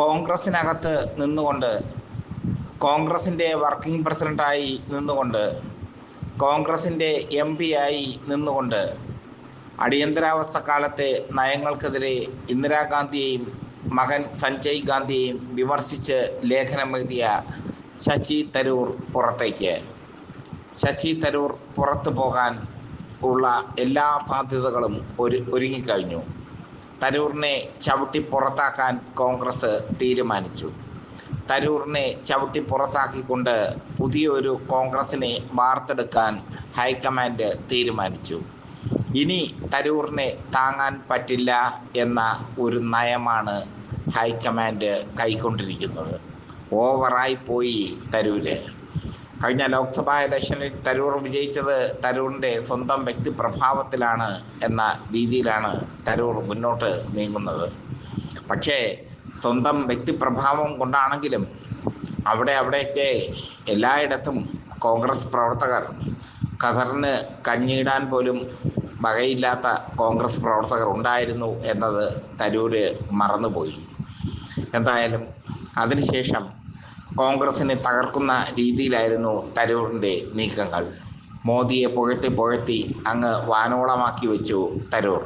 കോൺഗ്രസിനകത്ത് നിന്നുകൊണ്ട്, കോൺഗ്രസിൻ്റെ വർക്കിംഗ് പ്രസിഡൻ്റായി നിന്നുകൊണ്ട്, കോൺഗ്രസിൻ്റെ MP ആയി നിന്നുകൊണ്ട് അടിയന്തരാവസ്ഥ കാലത്തെ നയങ്ങൾക്കെതിരെ ഇന്ദിരാഗാന്ധിയെയും മകൻ സഞ്ജയ് ഗാന്ധിയെയും വിമർശിച്ച് ലേഖനമെഴുതിയ ശശി തരൂർ പുറത്തേക്ക്. ശശി തരൂർ പുറത്തു പോകാൻ ഉള്ള എല്ലാ സാധ്യതകളും ഒരുങ്ങിക്കഴിഞ്ഞു. തരൂറിനെ ചവിട്ടി പുറത്താക്കാൻ കോൺഗ്രസ് തീരുമാനിച്ചു. തരൂറിനെ ചവിട്ടി പുറത്താക്കിക്കൊണ്ട് പുതിയൊരു കോൺഗ്രസിനെ വാർത്തെടുക്കാൻ ഹൈക്കമാൻഡ് തീരുമാനിച്ചു. ഇനി തരൂറിനെ താങ്ങാൻ പറ്റില്ല എന്ന ഒരു നയമാണ് ഹൈക്കമാൻഡ് കൈക്കൊണ്ടിരിക്കുന്നത്. ഓവറായി പോയി തരൂര്. കഴിഞ്ഞ ലോക്സഭാ ഇലക്ഷനിൽ തരൂർ വിജയിച്ചത് തരൂറിൻ്റെ സ്വന്തം വ്യക്തിപ്രഭാവത്തിലാണ് എന്ന രീതിയിലാണ് തരൂർ മുന്നോട്ട് നീങ്ങുന്നത്. പക്ഷേ സ്വന്തം വ്യക്തിപ്രഭാവം കൊണ്ടാണെങ്കിലും അവിടെയൊക്കെ എല്ലായിടത്തും കോൺഗ്രസ് പ്രവർത്തകർ, ഖദറിന് കഞ്ഞിയിടാൻ പോലും വകയില്ലാത്ത കോൺഗ്രസ് പ്രവർത്തകർ ഉണ്ടായിരുന്നു എന്നത് തരൂര് മറന്നുപോയി. എന്തായാലും അതിനുശേഷം കോൺഗ്രസിനെ തകർക്കുന്ന രീതിയിലായിരുന്നു തരൂറിൻ്റെ നീക്കങ്ങൾ. മോദിയെ പുകഴ്ത്തി അങ്ങ് വാനോളമാക്കി വെച്ചു തരൂർ.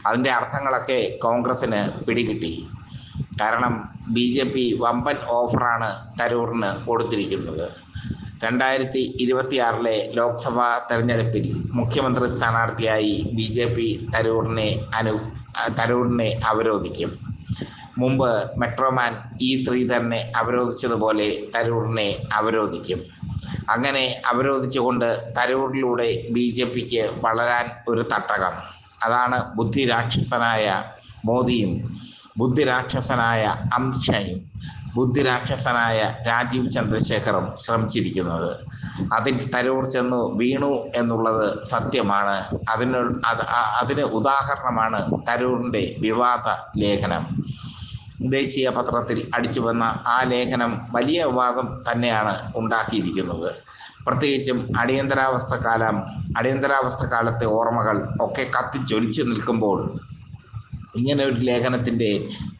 അതിൻ്റെ അർത്ഥങ്ങളൊക്കെ കോൺഗ്രസ്സിന് പിടികിട്ടി. കാരണം BJP വമ്പൻ ഓഫറാണ് തരൂറിന് കൊടുത്തിരിക്കുന്നത്. 2026 ലോക്സഭാ തെരഞ്ഞെടുപ്പിൽ മുഖ്യമന്ത്രി സ്ഥാനാർത്ഥിയായി BJP തരൂറിനെ അവരോധിക്കും. മുമ്പ് മെട്രോമാൻ ശ്രീധരനെ അവരോധിച്ചതുപോലെ തരൂറിനെ അവരോധിക്കും. അങ്ങനെ അവരോധിച്ചുകൊണ്ട് തരൂറിലൂടെ BJPക്ക് വളരാൻ ഒരു തട്ടകം. അതാണ് ബുദ്ധിരാക്ഷസനായ മോദിയും ബുദ്ധിരാക്ഷസനായ അമിത്ഷായും ബുദ്ധിരാക്ഷസനായ രാജീവ് ചന്ദ്രശേഖറും ശ്രമിച്ചിരിക്കുന്നത്. അതിൽ തരൂർ ചെന്നു വീണു എന്നുള്ളത് സത്യമാണ്. അതിന് ഉദാഹരണമാണ് തരൂറിൻ്റെ വിവാദ ലേഖനം. ദേശീയ പത്രത്തിൽ അടിച്ചു വന്ന ആ ലേഖനം വലിയ വിവാദം തന്നെയാണ് ഉണ്ടാക്കിയിരിക്കുന്നത്. പ്രത്യേകിച്ചും അടിയന്തരാവസ്ഥ കാലത്തെ ഓർമ്മകൾ ഒക്കെ കത്തിച്ചൊലിച്ചു നിൽക്കുമ്പോൾ ഇങ്ങനെ ഒരു ലേഖനത്തിൻ്റെ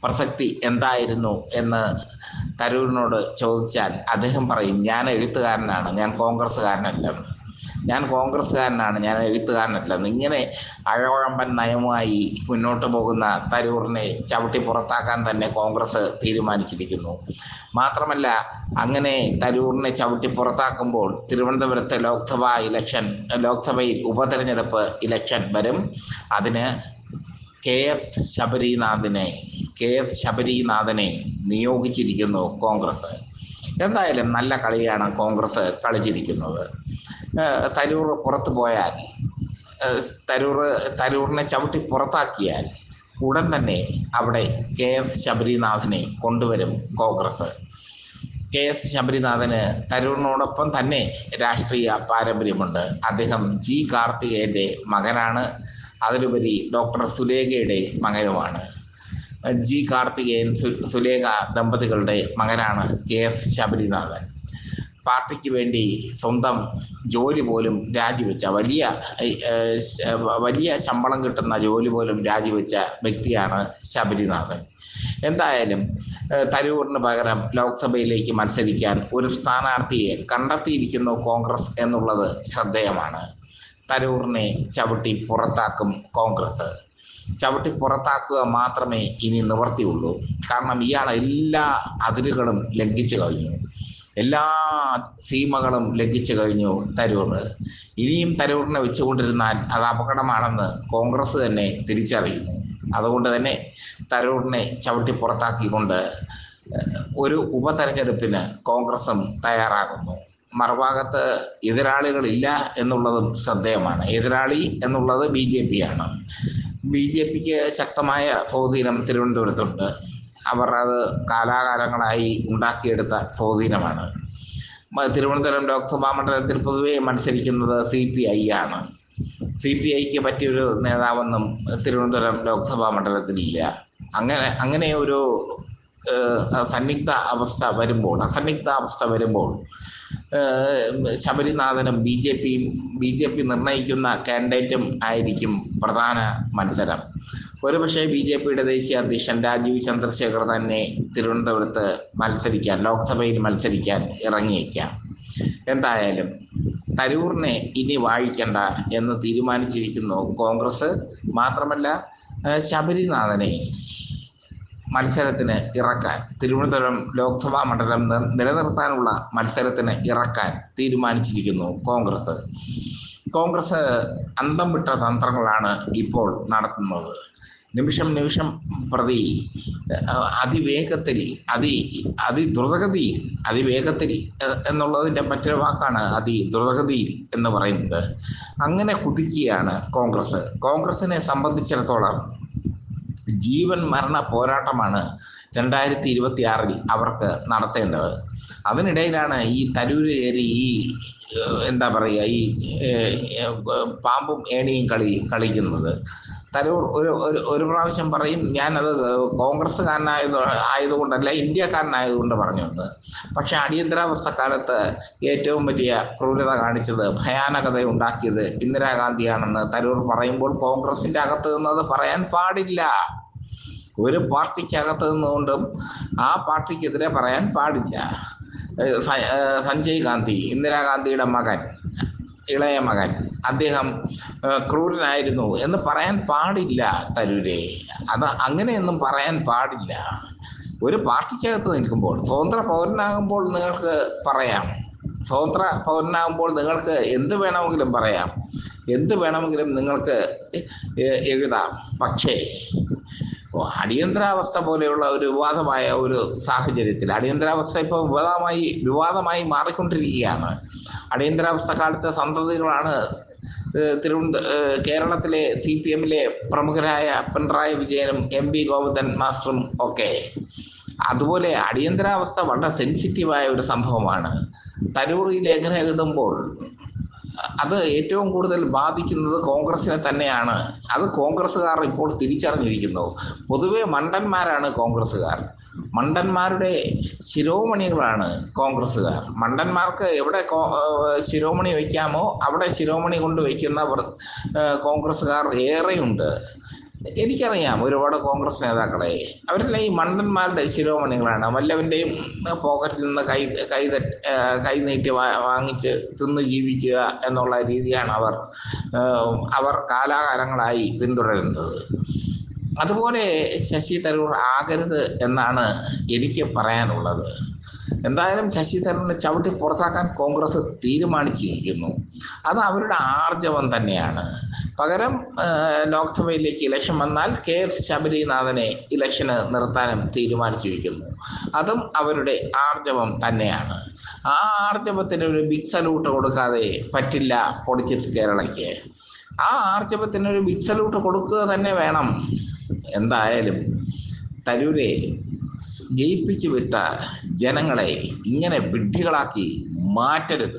പ്രസക്തി എന്തായിരുന്നു എന്ന് തരൂരിനോട് ചോദിച്ചാൽ അദ്ദേഹം പറയും, ഞാൻ എഴുത്തുകാരനാണ്, ഞാൻ കോൺഗ്രസ്സുകാരനല്ലെന്ന്. ഞാൻ എഴുത്തുകാരനല്ലെന്ന്. ഇങ്ങനെ അഴകുഴമ്പൻ നയവുമായി മുന്നോട്ട് പോകുന്ന തരൂറിനെ ചവിട്ടി പുറത്താക്കാൻ തന്നെ കോൺഗ്രസ് തീരുമാനിച്ചിരിക്കുന്നു. മാത്രമല്ല, അങ്ങനെ തരൂറിനെ ചവിട്ടി പുറത്താക്കുമ്പോൾ തിരുവനന്തപുരത്തെ ലോക്സഭയിൽ ഉപതെരഞ്ഞെടുപ്പ് ഇലക്ഷൻ വരും. അതിന് KF ശബരീനാഥനെ നിയോഗിച്ചിരിക്കുന്നു കോൺഗ്രസ്. എന്തായാലും നല്ല കളിയാണ് കോൺഗ്രസ് കളിച്ചിരിക്കുന്നത്. തരൂർ പുറത്തു പോയാൽ, തരൂറിനെ ചവിട്ടി പുറത്താക്കിയാൽ ഉടൻ തന്നെ അവിടെ KF ശബരീനാഥനെ കൊണ്ടുവരും കോൺഗ്രസ്. KF ശബരീനാഥന് തരൂറിനോടൊപ്പം തന്നെ രാഷ്ട്രീയ പാരമ്പര്യമുണ്ട്. അദ്ദേഹം കാർത്തികേയൻ്റെ മകനാണ്. അതിലുപരി ഡോക്ടർ സുലേഖയുടെ മകനുമാണ്. കാർത്തികേയൻ സുലേഖ ദമ്പതികളുടെ മകനാണ് KF ശബരീനാഥൻ. പാർട്ടിക്ക് വേണ്ടി സ്വന്തം ജോലി പോലും രാജിവെച്ച, വലിയ ശമ്പളം കിട്ടുന്ന ജോലി പോലും രാജിവെച്ച വ്യക്തിയാണ് ശബരീനാഥൻ. എന്തായാലും തരൂറിന് പകരം ലോക്സഭയിലേക്ക് മത്സരിക്കാൻ ഒരു സ്ഥാനാർത്ഥിയെ കണ്ടെത്തിയിരിക്കുന്നു കോൺഗ്രസ് എന്നുള്ളത് ശ്രദ്ധേയമാണ്. തരൂറിനെ ചവിട്ടി പുറത്താക്കും കോൺഗ്രസ്. ചവിട്ടി പുറത്താക്കുക മാത്രമേ ഇനി നിവർത്തിയുള്ളൂ. കാരണം ഇയാൾ എല്ലാ അതിരുകളും ലംഘിച്ചു കഴിഞ്ഞു, എല്ലാ സീമകളും ലംഘിച്ചു കഴിഞ്ഞു തരൂർ. ഇനിയും തരൂറിനെ വെച്ചുകൊണ്ടിരുന്നാൽ അത് അപകടമാണെന്ന് കോൺഗ്രസ് തന്നെ തിരിച്ചറിയുന്നു. അതുകൊണ്ട് തന്നെ തരൂറിനെ ചവിട്ടി പുറത്താക്കിക്കൊണ്ട് ഒരു ഉപതെരഞ്ഞെടുപ്പിന് കോൺഗ്രസും തയ്യാറാകുന്നു. മറുഭാഗത്ത് എതിരാളികളില്ല എന്നുള്ളതും ശ്രദ്ധേയമാണ്. എതിരാളി എന്നുള്ളത് BJP-യാണ്. BJPക്ക് ശക്തമായ സ്വാധീനം തിരുവനന്തപുരത്തുണ്ട്. അവർ അത് കാലാകാലങ്ങളായി ഉണ്ടാക്കിയെടുത്ത സ്വാധീനമാണ്. തിരുവനന്തപുരം ലോക്സഭാ മണ്ഡലത്തിൽ പൊതുവെ മത്സരിക്കുന്നത് CPI ആണ്. CPIക്ക് പറ്റിയൊരു നേതാവൊന്നും തിരുവനന്തപുരം ലോക്സഭാ മണ്ഡലത്തിലില്ല. അങ്ങനെ ഒരു അസന്നിഗ്ധ അവസ്ഥ വരുമ്പോൾ ശബരിനാഥനും BJP നിർണയിക്കുന്ന കാൻഡിഡേറ്റും ആയിരിക്കും പ്രധാന മത്സരം. ഒരുപക്ഷെ BJPയുടെ ദേശീയ അധ്യക്ഷൻ രാജീവ് ചന്ദ്രശേഖർ തന്നെ തിരുവനന്തപുരത്ത് മത്സരിക്കാൻ, ലോക്സഭയിൽ മത്സരിക്കാൻ ഇറങ്ങിയേക്കാം. എന്തായാലും തരൂറിനെ ഇനി വാഴിക്കണ്ട എന്ന് തീരുമാനിച്ചിരിക്കുന്നു കോൺഗ്രസ്. മാത്രമല്ല ശബരിനാഥനെ മത്സരത്തിന് ഇറക്കാൻ, തിരുവനന്തപുരം ലോക്സഭാ മണ്ഡലം നിലനിർത്താനുള്ള മത്സരത്തിന് ഇറക്കാൻ തീരുമാനിച്ചിരിക്കുന്നു കോൺഗ്രസ്. കോൺഗ്രസ് അന്തം വിട്ട തന്ത്രങ്ങളാണ് ഇപ്പോൾ നടത്തുന്നത്. നിമിഷം പ്രതി അതിവേഗത്തിൽ, അതിവേഗത്തിൽ എന്നുള്ളതിൻ്റെ മറ്റൊരു വാക്കാണ് ദ്രുതഗതിയിൽ എന്ന് പറയുന്നത്. അങ്ങനെ കുതിക്കുകയാണ് കോൺഗ്രസ്. കോൺഗ്രസിനെ സംബന്ധിച്ചിടത്തോളം ജീവൻ മരണ പോരാട്ടമാണ് 2026 അവർക്ക് നടത്തേണ്ടത്. അതിനിടയിലാണ് ഈ തരൂര് കയറി ഈ പാമ്പും ഏണിയും കളിക്കുന്നത്. തരൂർ ഒരു പ്രാവശ്യം പറയും, ഞാനത് ആയതുകൊണ്ടല്ല, ഇന്ത്യക്കാരനായതുകൊണ്ട് പറഞ്ഞുവെന്ന്. പക്ഷെ അടിയന്തരാവസ്ഥ കാലത്ത് ഏറ്റവും വലിയ ക്രൂരത കാണിച്ചത്, ഭയാനകത ഉണ്ടാക്കിയത് ഇന്ദിരാഗാന്ധിയാണെന്ന് തരൂർ പറയുമ്പോൾ കോൺഗ്രസിൻ്റെ അകത്ത് നിന്നത് പറയാൻ പാടില്ല. ഒരു പാർട്ടിക്കകത്ത് നിന്നുകൊണ്ടും ആ പാർട്ടിക്കെതിരെ പറയാൻ പാടില്ല. സഞ്ജയ് ഗാന്ധി, ഇന്ദിരാഗാന്ധിയുടെ ഇളയ മകൻ, അദ്ദേഹം ക്രൂരനായിരുന്നു എന്ന് പറയാൻ പാടില്ല തരൂരെ. അങ്ങനെയൊന്നും പറയാൻ പാടില്ല. ഒരു പാർട്ടിക്കകത്ത് നിൽക്കുമ്പോൾ, സ്വതന്ത്ര പൗരനാകുമ്പോൾ നിങ്ങൾക്ക് പറയാം. സ്വതന്ത്ര പൗരനാകുമ്പോൾ നിങ്ങൾക്ക് എന്ത് വേണമെങ്കിലും പറയാം, എന്ത് വേണമെങ്കിലും നിങ്ങൾക്ക് എഴുതാം. പക്ഷേ അടിയന്തരാവസ്ഥ പോലെയുള്ള ഒരു വിവാദമായ ഒരു സാഹചര്യത്തിൽ, അടിയന്തരാവസ്ഥ ഇപ്പോൾ വിവാദമായി മാറിക്കൊണ്ടിരിക്കുകയാണ്. അടിയന്തരാവസ്ഥ കാലത്തെ സന്തതികളാണ് കേരളത്തിലെ CPMലെ പ്രമുഖരായ പിണറായി വിജയനും MP ഗോവിന്ദൻ മാസ്റ്ററും ഒക്കെ. അതുപോലെ അടിയന്തരാവസ്ഥ വളരെ സെൻസിറ്റീവായ ഒരു സംഭവമാണ്. തരൂർ ഈ ലേഖനം എഴുതുമ്പോൾ അത് ഏറ്റവും കൂടുതൽ ബാധിക്കുന്നത് കോൺഗ്രസിനെ തന്നെയാണ്. അത് കോൺഗ്രസ്സുകാർ ഇപ്പോൾ തിരിച്ചറിഞ്ഞിരിക്കുന്നു. പൊതുവെ മണ്ടന്മാരാണ് കോൺഗ്രസ്സുകാർ. മണ്ടന്മാരുടെ ശിരോമണികളാണ് കോൺഗ്രസ്സുകാർ. മണ്ടന്മാർക്ക് എവിടെ ശിരോമണി വയ്ക്കാമോ അവിടെ ശിരോമണി കൊണ്ട് വയ്ക്കുന്നവർ കോൺഗ്രസ്സുകാർ ഏറെയുണ്ട്. എനിക്കറിയാം ഒരുപാട് കോൺഗ്രസ് നേതാക്കളെ. അവരെല്ലാം ഈ മണ്ടന്മാരുടെ ശിരോമണികളാണ്. വല്ലവൻ്റെയും പോക്കറ്റിൽ നിന്ന് കൈ നീട്ടി വാങ്ങിച്ച് തിന്ന് ജീവിക്കുക എന്നുള്ള രീതിയാണ് അവർ കാലാകാലങ്ങളായി പിന്തുടരുന്നത്. അതുപോലെ ശശി തരൂർ ആകരുത് എന്നാണ് എനിക്ക് പറയാനുള്ളത്. എന്തായാലും ശശി തരൂരിനെ ചവിട്ടി പുറത്താക്കാൻ കോൺഗ്രസ് തീരുമാനിച്ചിരിക്കുന്നു. അത് അവരുടെ ആർജവം തന്നെയാണ്. പകരം ലോക്സഭയിലേക്ക് ഇലക്ഷൻ വന്നാൽ KS ശബരിനാഥനെ ഇലക്ഷന് നിർത്താനും തീരുമാനിച്ചിരിക്കുന്നു. അതും അവരുടെ ആർജവം തന്നെയാണ്. ആ ആർജവത്തിന് ഒരു ബിഗ് സല്യൂട്ട് കൊടുക്കാതെ പറ്റില്ല പൊളിറ്റിക്സ് കേരളയ്ക്ക്. ആ ആർജവത്തിനൊരു ബിഗ് സല്യൂട്ട് കൊടുക്കുക തന്നെ വേണം. എന്തായാലും തരൂരെ ജയിപ്പിച്ചു വിട്ട ജനങ്ങളെ ഇങ്ങനെ വിഡ്ഢികളാക്കി മാറ്റരുത്.